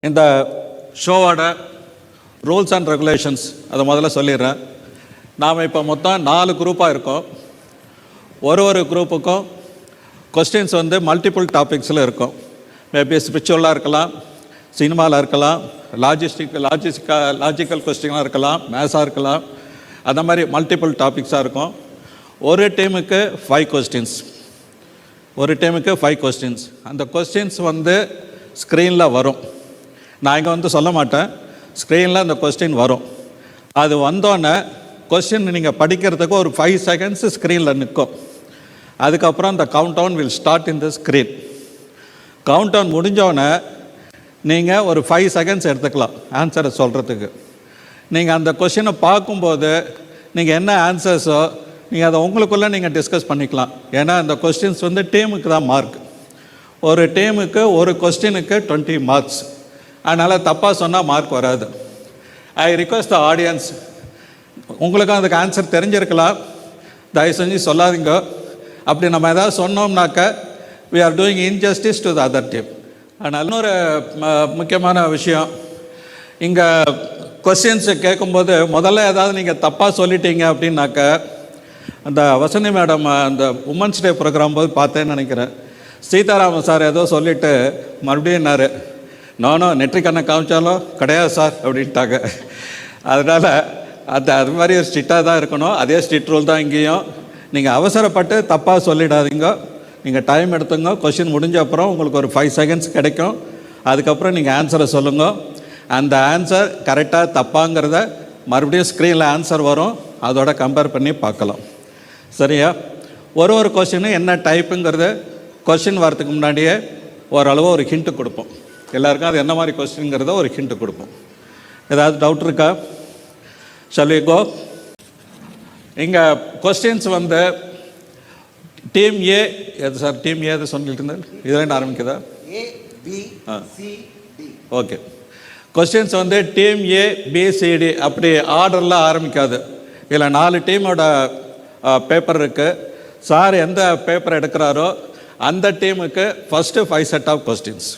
இந்த ஷோவோட rules and regulations அதை முதல்ல சொல்லிடுறேன். நாம் இப்போ மொத்தம் 4 குரூப்பாக இருக்கோம். ஒரு குரூப்புக்கும் கொஸ்டின்ஸ் மல்டிபிள் டாபிக்ஸில் இருக்கும். மேபி ஸ்பிரிச்சுவலாக இருக்கலாம், சினிமாவில் இருக்கலாம், லாஜிக்கல் கொஸ்டினாக இருக்கலாம், மேத்ஸாக இருக்கலாம். அந்த மாதிரி மல்டிபிள் டாபிக்ஸாக இருக்கும். ஒரு டீமுக்கு 5 கொஸ்டின்ஸ். அந்த கொஸ்டின்ஸ் ஸ்க்ரீனில் வரும். நான் இங்கே சொல்ல மாட்டேன், ஸ்க்ரீனில் அந்த கொஸ்டின் வரும். அது வந்தோடனே கொஸ்டின் நீங்கள் படிக்கிறதுக்கு ஒரு 5 செகண்ட்ஸ் ஸ்க்ரீனில் நிற்கும். அதுக்கப்புறம் அந்த countdown will start in the screen. Countdown முடிஞ்சோடனே நீங்கள் ஒரு 5 செகண்ட்ஸ் எடுத்துக்கலாம் ஆன்சரை சொல்கிறதுக்கு. நீங்கள் அந்த கொஸ்டினை பார்க்கும்போது நீங்கள் என்ன ஆன்சர்ஸோ நீங்கள் அதை உங்களுக்குள்ளே நீங்கள் டிஸ்கஸ் பண்ணிக்கலாம். ஏன்னா அந்த கொஸ்டின்ஸ் டீமுக்கு தான் மார்க். ஒரு டீமுக்கு ஒரு கொஸ்டினுக்கு 20 மார்க்ஸ். அதனால் தப்பாக சொன்னால் மார்க் வராது. ஐ ரிக்வெஸ்ட் த ஆடியன்ஸ், உங்களுக்கும் அதுக்கு ஆன்சர் தெரிஞ்சிருக்கலாம், தயவு செஞ்சு சொல்லாதீங்க. அப்படி நம்ம எதாவது சொன்னோம்னாக்க we are doing injustice to the other team. அதனால் இன்னொரு முக்கியமான விஷயம், இங்கே கொஸ்டின்ஸு கேட்கும்போது முதல்ல ஏதாவது நீங்கள் தப்பாக சொல்லிட்டீங்க அப்படின்னாக்க, அந்த வசந்தி மேடம் அந்த உமன்ஸ் டே ப்ரோக்ராம் போது பார்த்தேன்னு நினைக்கிறேன், சீதாராமன் சார் ஏதோ சொல்லிவிட்டு மறுபடியும் நானும் நெற்றிக்கண்ணை காமிச்சாலும் கிடையாது சார் அப்படின்ட்டாங்க. அதனால் அது மாதிரி ஸ்ட்ரிக்டாக தான் இருக்கணும். அதே ஸ்ட்ரிக்ட் ரூல் தான் இங்கேயும். நீங்கள் அவசரப்பட்டு தப்பாக சொல்லிடாதீங்க. நீங்கள் டைம் எடுத்துங்க. கொஸ்டின் முடிஞ்ச அப்புறம் உங்களுக்கு ஒரு 5 செகண்ட்ஸ் கிடைக்கும். அதுக்கப்புறம் நீங்கள் ஆன்சரை சொல்லுங்க. அந்த ஆன்சர் கரெக்டாக தப்பாங்கிறத மறுபடியும் ஸ்க்ரீனில் ஆன்சர் வரும், அதோட கம்பேர் பண்ணி பார்க்கலாம். சரியா? ஒரு கொஸ்டினும் என்ன டைப்புங்கிறது கொஸ்டின் வரதுக்கு முன்னாடியே ஓரளவு ஒரு ஹிண்ட்டு கொடுப்போம். எல்லாருக்கும் அது என்ன மாதிரி கொஸ்டின்ங்கிறத ஒரு ஹிண்ட்டு கொடுப்போம். ஏதாவது டவுட் இருக்கா? Shall we go? இங்கே கொஸ்டின்ஸ் டீம் ஏ எது சார்? டீம் ஏ எது சொல்லிட்டு இருந்தேன், இதெல்லாம் ஆரம்பிக்குதா? Okay. Questions team A B C D அப்படி ஆர்டரில் ஆரம்பிக்காது. இதில் 4 டீமோட பேப்பர் இருக்குது. சார் எந்த பேப்பர் எடுக்கிறாரோ அந்த டீமுக்கு ஃபஸ்ட்டு 5 செட் ஆஃப் கொஸ்டின்ஸ்.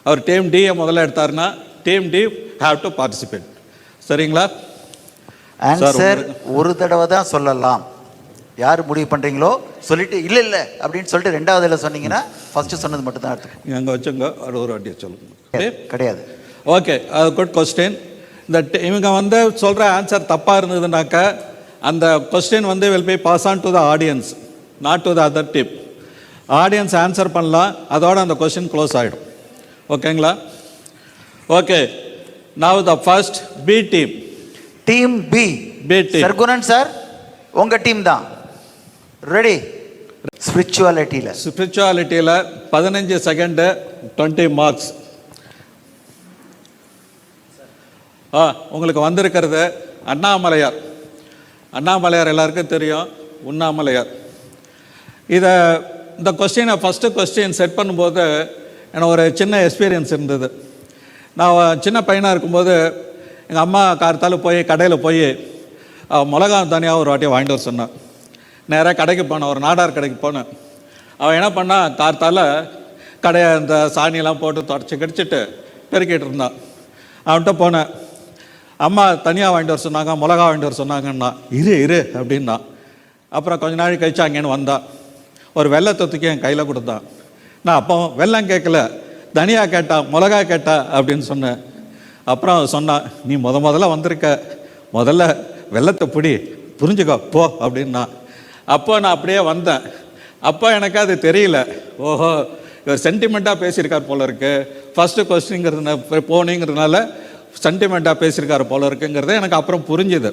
அவர் டீம் டியை முதல்ல எடுத்தாருன்னா team D have to participate. சரிங்களா? ஆன்சர் ஒரு தடவை தான் சொல்லலாம். யார் முடிவு பண்ணுறீங்களோ சொல்லிட்டு இல்லை அப்படின்னு சொல்லிட்டு 2வது சொன்னீங்கன்னா ஃபஸ்ட்டு சொன்னது மட்டும் தான் எடுத்துக்கணும். அங்கே வச்சுங்க, அது ஒரு வாட்டியை சொல்லுங்க. கிடையாது. ஓகே, அது குட் கொஸ்டின். இந்த இவங்க சொல்கிற ஆன்சர் தப்பாக இருந்ததுனாக்க அந்த question will be pass on to the audience, not to the other team. Audience answer பண்ணலாம், அதோட அந்த கொஸ்டின் க்ளோஸ் ஆகிடும். ஓகேங்களா? Okay. Now the first B team. Team B team. Sargunan sir, உங்கள் டீம் தான். ரெடி? ஸ்பிரிச்சுவாலிட்டியில் 15 செகண்டு 20 மார்க்ஸ். உங்களுக்கு வந்திருக்கிறது அண்ணாமலையார். அண்ணாமலையார் எல்லாருக்கும் தெரியும், உண்ணாமலையார். இந்த கொஸ்டினை ஃபஸ்ட்டு கொஸ்டின் செட் பண்ணும்போது எனக்கு ஒரு சின்ன எக்ஸ்பீரியன்ஸ் இருந்தது. நான் சின்ன பையனாக இருக்கும்போது எங்கள் அம்மா கார்த்தால் கடையில் போய் மிளகா தனியாக ஒரு வாட்டியை வாங்கிட்டு வர சொன்னான். நேராக கடைக்கு போனேன், ஒரு நாடார் கடைக்கு போனேன். அவன் என்ன பண்ணான், கார்த்தால் கடையை இந்த சாணியெல்லாம் போட்டு தொடச்சி கடிச்சிட்டு பெருக்கிட்டு இருந்தான். அவன்கிட்ட போனேன், அம்மா தனியாக வாங்கிட்டு வர சொன்னாங்க, மிளகா வாங்கிட்டு வர சொன்னாங்கன்னா. இரு அப்படின்னா. அப்புறம் கொஞ்ச நாள் கழிச்சு அங்கேன்னு வந்தான். ஒரு வெள்ளத்தை தூக்கி என் கையில் கொடுத்தான். நான் அப்போ வெள்ளம் கேட்கல, தனியாக கேட்டா, மிளகா கேட்டா அப்படின்னு சொன்னேன். அப்புறம் சொன்னான், நீ முதல்ல வந்திருக்க, முதல்ல வெள்ளத்தை பிடி, புரிஞ்சுக்கோ போ அப்படின்னா. அப்போ நான் அப்படியே வந்தேன். அப்போ எனக்கு அது தெரியல, ஓஹோ இவர் சென்டிமெண்ட்டாக பேசியிருக்கார் போல இருக்கு, ஃபஸ்ட்டு கொஸ்டின்ங்கிறது போனீங்கிறதுனால சென்டிமெண்ட்டாக பேசியிருக்கார் போல இருக்குங்கிறத எனக்கு அப்புறம் புரிஞ்சுது.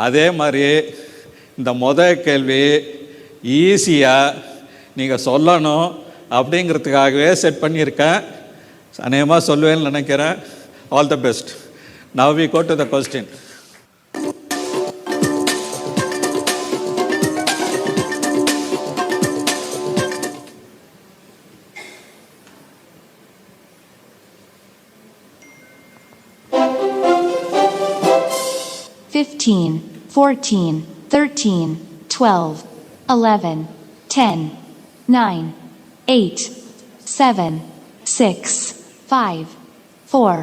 அதே மாதிரி இந்த கேள்வி ஈஸியாக நீங்கள் சொல்லணும் அப்படிங்கிறதுக்காகவே செட் பண்ணியிருக்கேன். அநேகமாக சொல்லுவேன்னு நினைக்கிறேன். All the best. Now we go to the question. $15, $14, $13, $12, $11, $10, $9, $8, 7, 6, 5, 4,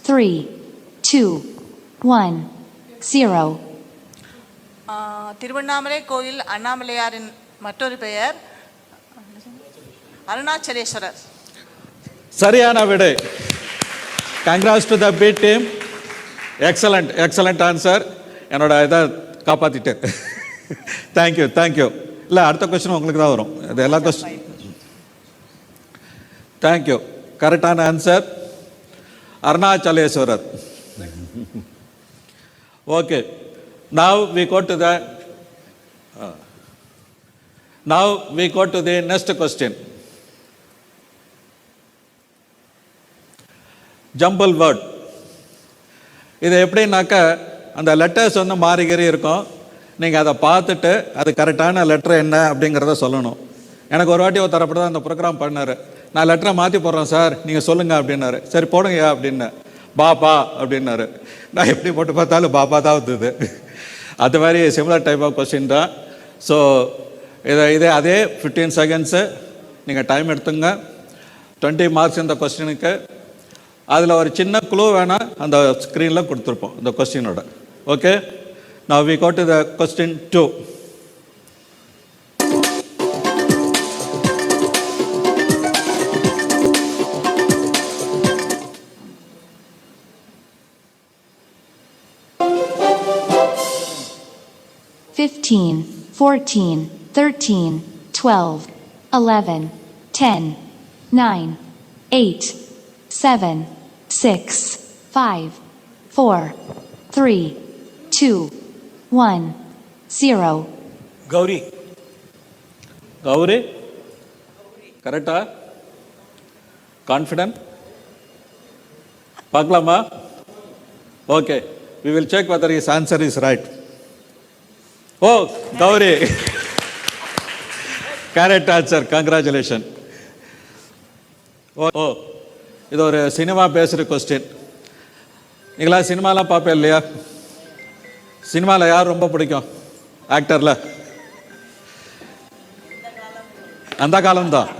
3, 2, 1, 0. Tiruvannamalai கோயில் அண்ணாமலையாரின் மற்றொரு பெயர் அருணாச்சலேஸ்வரர். சரியான விடை. Congrats to the B team. Excellent excellent answer. என்னோட இதை காப்பாற்றிட்டேன். Thank you thank you. இல்லை, அடுத்த கொஸ்டின் உங்களுக்கு தான் வரும். இது எல்லா கொஸ்டின். தேங்க்யூ. கரெக்டான answer Arunachaleswarar. Okay, now we go to the next question. Jumble word. இது எப்படின்னாக்க அந்த லெட்டர்ஸ் வந்து மாறிக்கிறே இருக்கும். நீங்கள் அதை பார்த்துட்டு அது கரெக்டான லெட்டர் என்ன அப்படிங்கிறத சொல்லணும். எனக்கு ஒரு வாட்டி ஒரு தரப்பட தான் அந்த ப்ரோக்ராம் பண்ணார். நான் லெட்டரை மாற்றி போடுறேன் சார், நீங்கள் சொல்லுங்கள் அப்படின்னாரு. சரி போடுங்க அப்படின்னு. பாபா அப்படின்னாரு. நான் எப்படி போட்டு பார்த்தாலும் பாபா தான் வந்தது. அது மாதிரி சிமிலர் டைப் ஆஃப் கொஸ்டின் தான். ஸோ இதே அதே 15 செகண்ட்ஸு நீங்கள் டைம் எடுத்துங்க. 20 மார்க்ஸ் இந்த கொஸ்டினுக்கு. அதில் ஒரு சின்ன க்ளூ வேணால் அந்த ஸ்க்ரீனில் கொடுத்துருப்போம் இந்த கொஸ்டினோட. Okay, now we go to the question 2. Fifteen, 14, 13, 12, 11, 10, 9, 8, 7, 6, 5, 4, 3, 2, 1, 0. Gowri. Gowri கரெக்டா? கான்ஃபிடென்ட்? பார்க்கலாமா? Okay, we will check whether his answer is right. ஓ கௌரி, கரெக்ட் ஆன்சர். கங்க்ராச்சுலேஷன். ஓ, இது ஒரு சினிமா பேசுகிற கொஸ்டின். நீங்களா சினிமாலாம் பார்ப்பேன் இல்லையா? சினிமாவில் யார் ரொம்ப பிடிக்கும் ஆக்டரில்? அந்த காலம்தான்.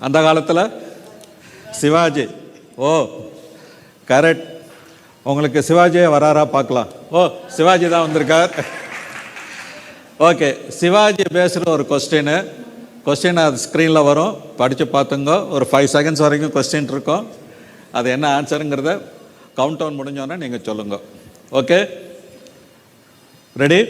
அந்த காலத்தில் சிவாஜி. ஓ கரெக்ட். உங்களுக்கு சிவாஜியே வராரா பார்க்கலாம். ஓ சிவாஜி தான் வந்திருக்கார். ஓகே, சிவாஜி பேசுகிற ஒரு கொஸ்டின் அது ஸ்க்ரீனில் வரும், படித்து பார்த்துங்க. ஒரு 5 செகண்ட்ஸ் வரைக்கும் கொஸ்டின் இருக்கும். அது என்ன ஆன்சருங்கிறத கவுண்ட் டவுன் முடிஞ்சோன்னே நீங்கள் சொல்லுங்க. Okay, ready?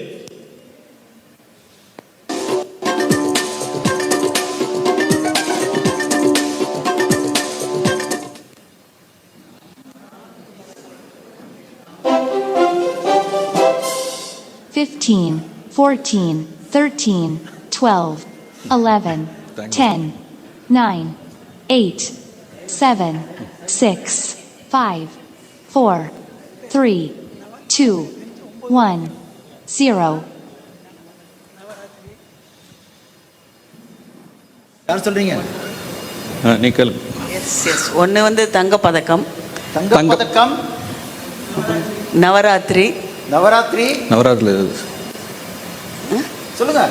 Fifteen, 14, 13, 12, 11, 10, 9, 8, 7, 6, 5, 4, 3, 2, 1, 0. யார் சொல்றீங்க? நிக்கல். எஸ் ஒன்று வந்து தங்கப்பதக்கம், தங்கப்பதக்கம், நவராத்திரி. நவராத்திரி. நவராத்திரி சொல்லுங்க.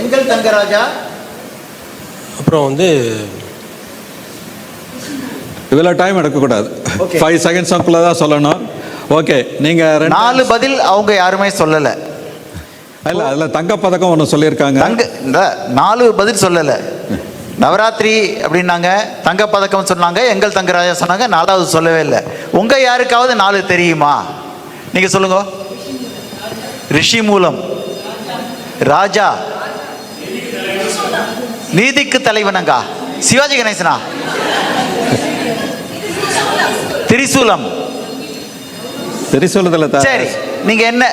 எங்கள் தங்கராஜா. அப்புறம் வந்து இதில் டைம் எடுக்கக்கூடாது. 5 செகண்ட்ஸ்க்குள்ளே தான் சொல்லணும். ஓகே, நீங்கள் 4 பதில் அவங்க யாருமே சொல்லலை. இல்லை, அதில் தங்கப்பதக்கம் ஒன்று சொல்லியிருக்காங்க. இந்த 4 பதில் சொல்லலை. நவராத்திரி அப்படின்னாங்க, தங்கப்பதக்கம் சொன்னாங்க, எங்கள் தங்கராஜா சொன்னாங்க, 4வது சொல்லவே இல்லை. உங்க யாருக்காவது 4 தெரியுமா? நீங்க சொல்லுங்க. ரிஷி மூலம், ராஜா, நீதிக்கு தலைவனங்கா, சிவாஜி கணேசனா, திரிசூலம். திரிசூலத்தில் சரி, நீங்க என்ன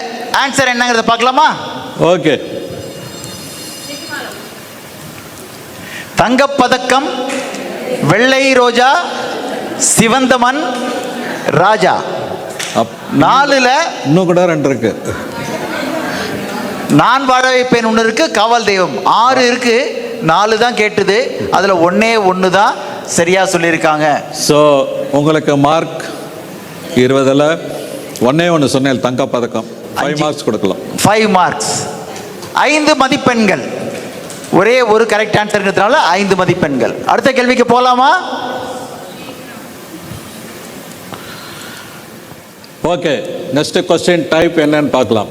ஆன்சர் என்னங்கிறத பார்க்கலாமா? ஓகே. தங்கப்பதக்கம், வெள்ளை ரோஜா, சிவந்தமன், ராஜா. 4ல் இன்னும் கூட 2 இருக்கு. நான் வாழ வைப்பேன் ஒன்று இருக்கு, காவல் தெய்வம் 6 இருக்கு. 4 தான் கேட்டுது. அதுல ஒன்று தான் சரியா சொல்லியிருக்காங்க. ஸோ உங்களுக்கு மார்க் 20ல் 1 சொன்னேன், தங்கப்பதக்கம். 5 மார்க்ஸ் கொடுக்கலாம். 5 மார்க்ஸ், 5 மதிப்பெண்கள். ஒரே ஒரு கரெக்ட் ஆன்சர்ங்கிறதுனால 5 மதிப்பெண்கள். அடுத்த கேள்விக்கு போலாமா? ஓகே, நெக்ஸ்ட் கொஸ்டின் டைப் என்னன்னு பார்க்கலாம்.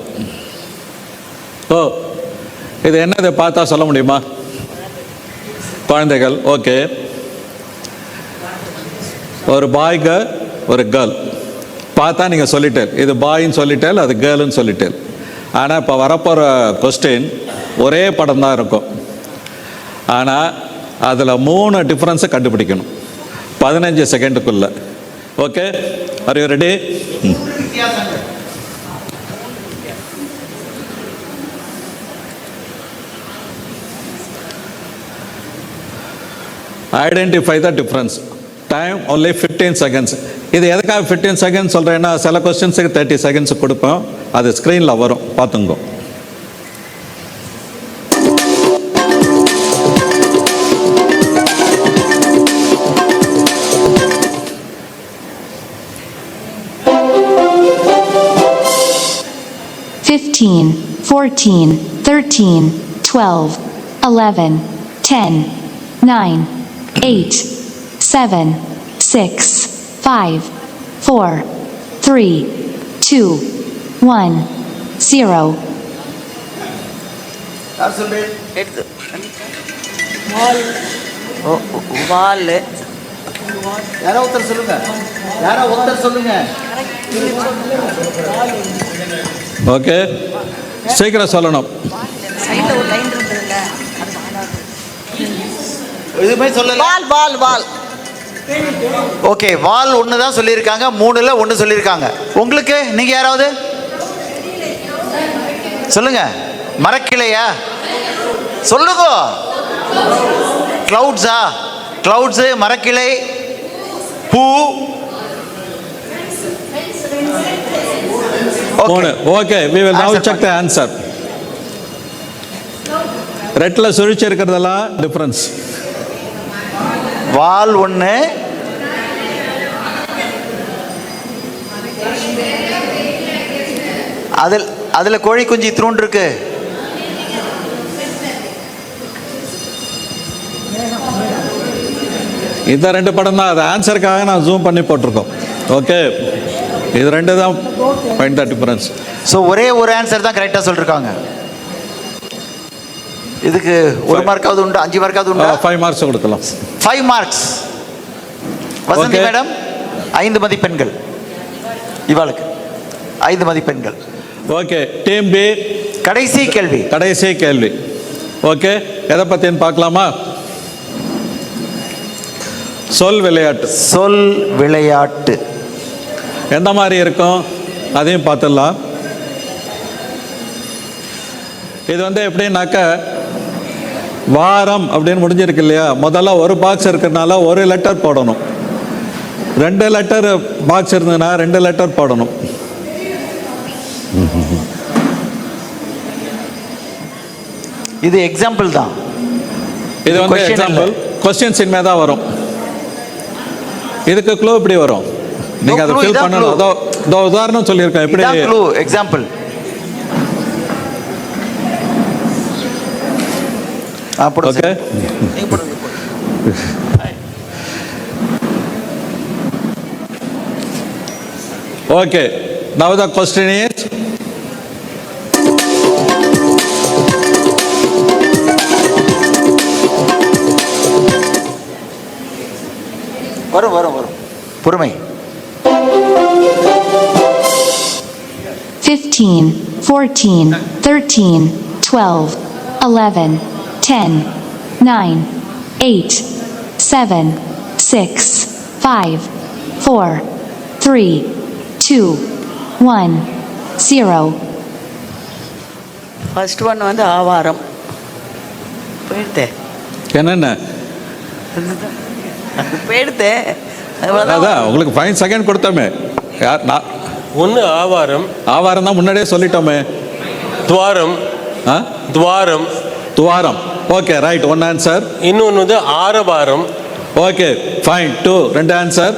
ஓ, இது என்னது பார்த்தா சொல்ல முடியுமா? குழந்தைகள். ஓகே, ஒரு பாய்க்கு ஒரு கேர்ள் பார்த்தா நீங்கள் சொல்லிட்டேன், இது பாயின்னு சொல்லிட்டேன், அது கேர்ள்னு சொல்லிட்டேன். ஆனால் இப்போ வரப்போகிற கொஸ்டின் ஒரே படம் தான் இருக்கும், ஆனால் அதில் 3 டிஃப்ரென்ஸை கண்டுபிடிக்கணும் 15 செகண்டுக்குள்ள. Okay, are you ready? Identify the difference. Time only 15 seconds. இது எதுக்காக 15 செகண்ட்ஸ் சொல்கிறேன்னா, சில கொஸ்டின்ஸுக்கு 30 செகண்ட்ஸ் கொடுப்போம், அது ஸ்க்ரீனில் வரும், பார்த்துங்க. Fifteen, 14, 13, 12, 11, 10, 9, 8, 7, 6, 5, 4, 3, 2, 1, 0. எடுத்து வால் யாரோ ஒருத்தர் சொல்லுங்க, யாரோ ஒருத்தர் சொல்லுங்க. ஓகே, சீக்கிரம் சொல்லணும். சைடில் ஒரு லைன் இருந்ததுல்ல, எதுவுமே சொல்லல. வால் வால் வால். ஓகே, வால் ஒன்று தான் சொல்லியிருக்காங்க, 3ல் 1 சொல்லியிருக்காங்க. உங்களுக்கு நீங்க யாராவது சொல்லுங்க. மரக்கிளையா? சொல்லுங்க. கிளவுட்ஸா? கிளவுட்ஸு, மரக்கிளை, பூ. Okay, we will now check the answer. ரெட்டில் சுழிச்சு இருக்கிறதெல்லாம் டிஃப்ரென்ஸ். வால் 1, அதில் கோழி குஞ்சு இத்திரூண்டு இருக்கு. இந்த 2 படம் தான், அது ஆன்சருக்காக நான் ஜூம் பண்ணி போட்டிருக்கோம். ஓகே, இது 2 தான் பாயிண்ட் தான் டிஃபரன்ஸ். ஸோ ஒரே ஒரு ஆன்சர் தான் கரெக்டாக சொல்லியிருக்காங்க. இதுக்கு 1 மார்க்காவது உண்டு, 5 மார்க்காவது உண்டு. 5 மார்க்ஸ் கொடுக்கலாம். 5 மார்க்ஸ். வசந்தி மேடம் 5 மதிப்பெண்கள். இவாளுக்கு 5 மதிப்பெண்கள். ஓகே, டீம் பி கடைசி கேள்வி. கடைசி கேள்வி. ஓகே, எதை பற்றின்னு பார்க்கலாமா? சொல் விளையாட்டு. சொல் விளையாட்டு எந்த மாதிரி இருக்கும் அதையும் பார்த்துடலாம். இது வந்து எப்படின்னாக்க, வாரம் அப்படின்னு முடிஞ்சிருக்கு இல்லையா, முதல்ல ஒரு பாக்ஸ் இருக்கிறதுனால ஒரு லெட்டர் போடணும். 2 லெட்டர் பாக்ஸ் இருந்ததுன்னா 2 லெட்டர் போடணும். இது எக்ஸாம்பிள் தான். இது வந்து எக்ஸாம்பிள், கொஸ்டின்ஸ் இனிமே தான் வரும். இதுக்கு க்ளூ இப்படி வரும், நீங்க அதை ஃபில் பண்ணணும். அதோ உதாரணம் சொல்லியிருக்கேன். எப்படி clue? Example. Okay, okay. Now the question is, வரும் வரும் வரும், பொறுமை. 15, 14, 13, 12, 11, 10, 9, 8, 7, 6, 5, 4, 3, 2, 1, 0. ஃபர்ஸ்ட் ஒன் வந்து ஆவாரம். போயிடுதே என்னென்ன போயிடுதே. அதான் உங்களுக்கு 5 செகண்ட் கொடுத்தோமே. யார்? நான் 1 ஆவாரம். ஆவாரம் தான் முன்னாடியே சொல்லிட்டோமே. துவாரம். துவாரம். துவாரம். Okay, right, 1 answer. இன்னொன்று வந்து ஆரவாரம். Okay, fine, 2 answer.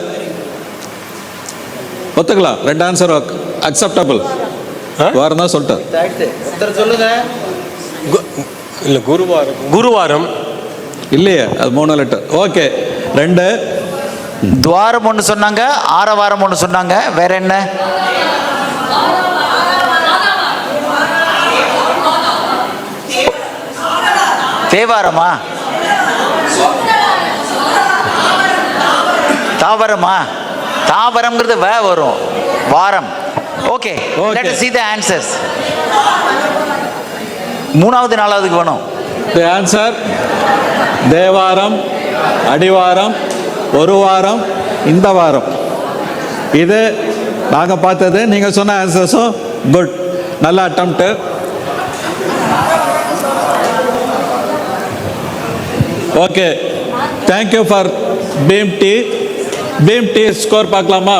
ஒத்துக்கலாம், 2 ஆன்சர் அக்செப்டபிள். துவாரம் தான் சொல்லிட்டார். சொல்லுங்க. இல்லை குருவாரம் இல்லையே, அது 3 லெட்டர். ஓகே, 2. துவாரம் ஒன்று சொன்னாங்க, ஆரவாரம் ஒன்று சொன்னாங்க, வேற என்ன? தேவாரமா? தாவரமா? தாவரம்ங்கிறது வரும், வாரம். Okay, let us see the answers. 3வது 4வதுக்கு வேணும். தி ஆன்சர் தேவாரம், அடிவாரம், ஒரு வாரம், இந்த வாரம். இது நாங்கள் பார்த்தது. நீங்கள் சொன்ன ஆன்சர்ஸும் குட், நல்ல attempt. Okay, thank you for B team. B team score பார்க்கலாமா?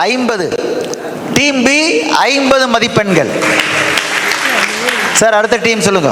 50. டீம் பி 50 மதிப்பெண்கள். சார், அடுத்த டீம் சொல்லுங்க.